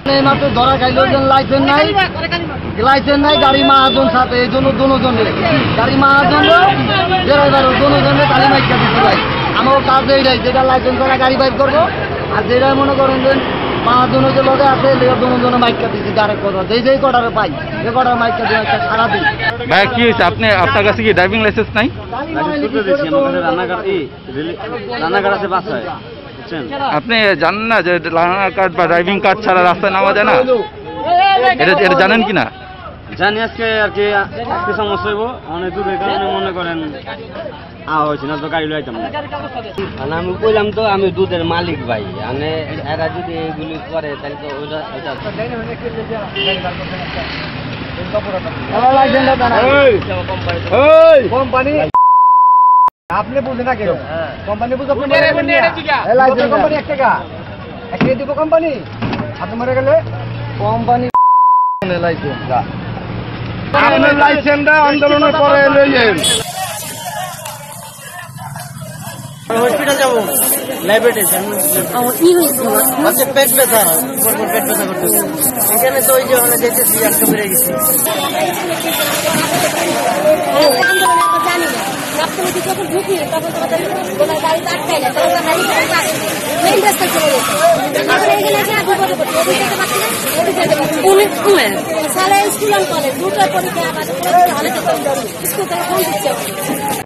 মাত্র ধরা খাইল লাইসেন্স নাই গাড়ি মাহাজন সাথে এই জন্য দুজনের গাড়ি মাহাজন ড্রাইভার দুজনের গাড়ি মাইকা দিতে ভাই আমার কাজ এইটাই যেটা লাইসেন্স ছাড়া গাড়ি বাইক করবো আর যেটা মনে করেন যে মাহাজন যে লগে আছে দুজনে মাইকা দিচ্ছে ডাইরেক্ট কথা যেই কটারে পাই যে কটার মাইকা দিয়ে একটা সারাদিন। ভাই কি হয়েছে আপনার কাছে কি ড্রাইভিং লাইসেন্স নাই? রান্নাঘাট আছে বাসায়। আপনি জানেন না যে রান্নার কার্ড বা ড্রাইভিং কার্ড ছাড়া রাস্তায় নামা যায় না? এটা জানেন কি না? জানি আজকে আর কি একটু সমস্যা হইব অনেক দূরের কারণে মনে করেন হয়েছে না তো গাড়ি লাইতাম না। আমি কইলাম তো আমি দুধের মালিক ভাই মানে এরা যদি এগুলি করে তাহলে তো কোম্পানি আপনি বুঝলেন না কেন কোম্পানি বুঝে কোম্পানি এক টাকা এক দিব কোম্পানি আপনি মরে গেলে কোম্পানি লাইসেন্সটা আন্দোলনের পরে লইলেন হসপিটাল যাবো পেট ব্যথা করতেছে এখানে তো ওই যে যেতেছি আজকে বেড়ে গেছি যখন ঢুকি তখন তোমাদের গাড়ি আটকাই না তখন মেইন রাস্তা চলে গেছে স্কুল কলেজ দুটো পরীক্ষা আমাদের স্কুল থেকে ফোন দিচ্ছে